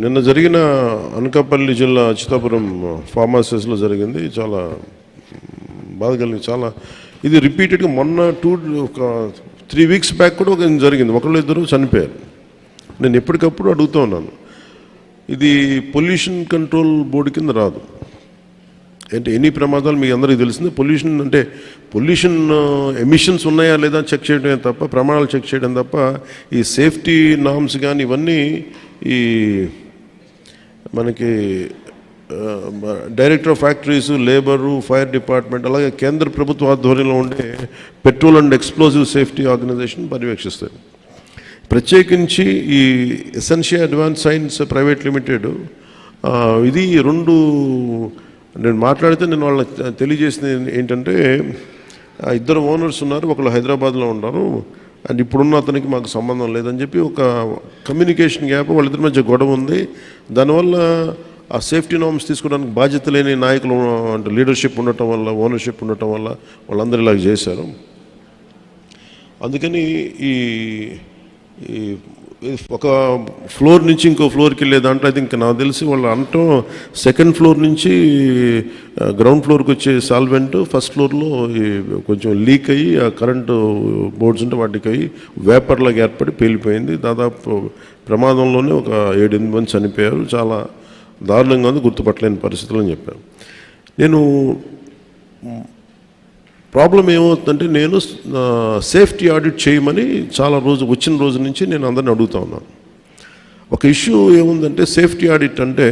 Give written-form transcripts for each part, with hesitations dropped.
నిన్న జరిగిన అనకాపల్లి జిల్లా అచ్యుతాపురం ఫార్మసీస్లో జరిగింది. చాలా బాధ కలిగింది. చాలా ఇది రిపీటెడ్గా మొన్న ఒక 3 వీక్స్ బ్యాక్ కూడా ఒక జరిగింది. ఒకళ్ళు ఇద్దరు చనిపోయారు. నేను ఎప్పటికప్పుడు అడుగుతూ ఉన్నాను, ఇది పొల్యూషన్ కంట్రోల్ బోర్డు కింద రాదు. అంటే ఎన్ని ప్రమాదాలు మీకు అందరికీ తెలిసింది. పొల్యూషన్ ఎమిషన్స్ ఉన్నాయా లేదా చెక్ చేయడమే తప్ప, ప్రమాణాలు చెక్ చేయడం తప్ప, ఈ సేఫ్టీ నామ్స్ కానీ ఇవన్నీ ఈ మనకి director of factories, labour, fire department, అలాగే కేంద్ర ప్రభుత్వ ఆధ్వర్యంలో ఉండే petrol and explosive safety organisation పర్యవేక్షిస్తాయి. ప్రత్యేకించి ఈ Essentia advance science private limited, ఇది నేను మాట్లాడితే నేను వాళ్ళకి తెలియజేసింది ఏంటంటే, ఇద్దరు ఓనర్స్ ఉన్నారు, ఒకళ్ళు హైదరాబాద్లో ఉన్నారు, అండ్ ఇప్పుడున్న అతనికి మాకు సంబంధం లేదని చెప్పి ఒక కమ్యూనికేషన్ గ్యాప్, వాళ్ళిద్దరి మధ్య గొడవ ఉంది. దానివల్ల ఆ సేఫ్టీ నార్మ్స్ తీసుకోవడానికి బాధ్యత లేని నాయకులు అంటే లీడర్షిప్ ఉండటం వల్ల, ఓనర్షిప్ ఉండటం వల్ల వాళ్ళందరూ ఇలాగ చేశారు. అందుకని ఈ ఒక ఫ్లోర్ నుంచి ఇంకో ఫ్లోర్కి వెళ్ళే దాంట్లో అయితే ఇంకా నాకు తెలిసి వాళ్ళు అంటాం, సెకండ్ ఫ్లోర్ నుంచి గ్రౌండ్ ఫ్లోర్కి వచ్చే సాల్వెంట్ ఫస్ట్ ఫ్లోర్లో కొంచెం లీక్ అయ్యి ఆ కరెంటు బోర్డ్స్ ఉంటే వాటికి అయ్యి వేపర్లాగా ఏర్పడి పేలిపోయింది. దాదాపు ప్రమాదంలోనే ఒక 7-8 మంది చనిపోయారు. చాలా దారుణంగా ఉంది, గుర్తుపట్టలేని పరిస్థితులు అని చెప్పాను. నేను ప్రాబ్లం ఏమవుతుందంటే, నేను సేఫ్టీ ఆడిట్ చేయమని వచ్చిన రోజు నుంచి నేను అందరిని అడుగుతా ఉన్నాను. ఒక ఇష్యూ ఏముందంటే, సేఫ్టీ ఆడిట్ అంటే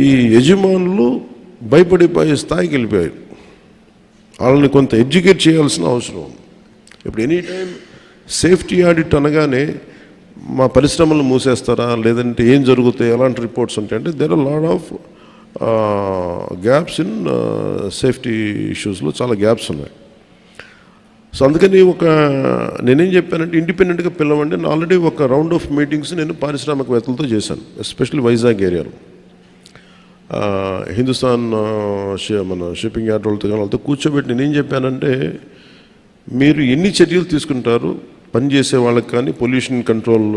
ఈ యజమానులు భయపడిపోయే స్థాయికి వెళ్ళిపోయారు. వాళ్ళని కొంత ఎడ్యుకేట్ చేయాల్సిన అవసరం ఉంది. ఇప్పుడు ఎనీ టైం సేఫ్టీ ఆడిట్ అనగానే మా పరిశ్రమలు మూసేస్తారా, లేదంటే ఏం జరుగుతాయి, ఎలాంటి రిపోర్ట్స్ ఉంటాయంటే, there are lot of gaps in safety ఇష్యూస్లో చాలా గ్యాప్స్ ఉన్నాయి. సో అందుకని నేనేం చెప్పానంటే, ఇండిపెండెంట్గా పిలవండి. నేను ఆల్రెడీ ఒక రౌండ్ ఆఫ్ మీటింగ్స్ నేను పారిశ్రామికవేత్తలతో చేశాను, ఎస్పెషల్లీ వైజాగ్ ఏరియాలో. హిందుస్థాన్ మన షిప్పింగ్ యార్డ్ వాళ్ళతో కూర్చోబెట్టి నేనేం చెప్పానంటే, మీరు ఎన్ని చర్యలు తీసుకుంటారు పనిచేసే వాళ్ళకి కానీ, పొల్యూషన్ కంట్రోల్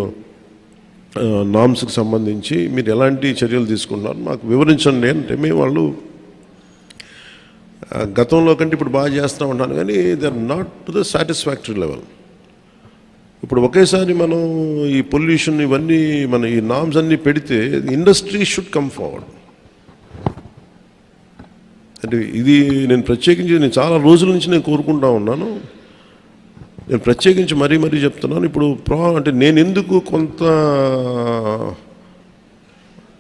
నామ్స్కి సంబంధించి మీరు ఎలాంటి చర్యలు తీసుకుంటున్నారు మాకు వివరించండి అంటే, మేము వాళ్ళు గతంలో కంటే ఇప్పుడు బాగా చేస్తూ ఉంటాను, కానీ they are not to the satisfactory level. ఇప్పుడు ఒకేసారి మనం ఈ పొల్యూషన్ ఇవన్నీ ఈ నామ్స్ అన్నీ పెడితే ఇండస్ట్రీ షుడ్ కమ్ ఫార్వర్డ్. అంటే ఇది నేను చాలా రోజుల నుంచి నేను కోరుకుంటా ఉన్నాను. నేను ప్రత్యేకించి మరీ చెప్తున్నాను. ఇప్పుడు అంటే నేను ఎందుకు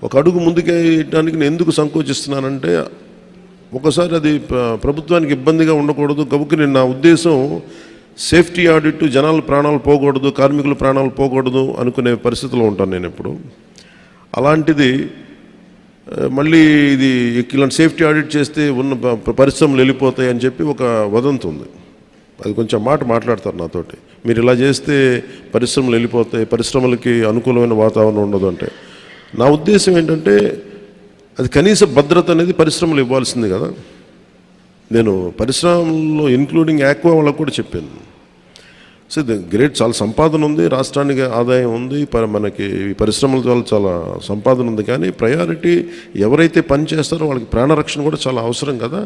ఒక అడుగు ముందుకేయడానికి నేను ఎందుకు సంకోచిస్తున్నానంటే, ఒకసారి అది ప్రభుత్వానికి ఇబ్బందిగా ఉండకూడదు. కాబట్టి నా ఉద్దేశం సేఫ్టీ ఆడిట్, జనాల ప్రాణాలు పోకూడదు, కార్మికుల ప్రాణాలు పోకూడదు అనుకునే పరిస్థితిలో ఉంటాను నేను ఇప్పుడు. అలాంటిది మళ్ళీ ఇలాంటి సేఫ్టీ ఆడిట్ చేస్తే ఉన్న పరిశ్రమలు వెళ్ళిపోతాయి అని చెప్పి ఒక వదంతి ఉంది. అది కొంచెం మాట్లాడతారు నాతోటి, మీరు ఇలా చేస్తే పరిశ్రమలు వెళ్ళిపోతాయి, పరిశ్రమలకి అనుకూలమైన వాతావరణం ఉండదు అంటే. నా ఉద్దేశం ఏంటంటే, అది కనీస భద్రత అనేది పరిశ్రమలు ఇవ్వాల్సింది కదా. నేను పరిశ్రమల్లో ఇంక్లూడింగ్ ఆక్వా వాళ్ళకు కూడా చెప్పాను. సో గ్రేట్, చాలా సంపాదన ఉంది, రాష్ట్రానికి ఆదాయం ఉంది, మనకి పరిశ్రమల వల్ల చాలా సంపాదన ఉంది. కానీ ప్రయారిటీ ఎవరైతే పని చేస్తారో వాళ్ళకి ప్రాణరక్షణ కూడా చాలా అవసరం కదా.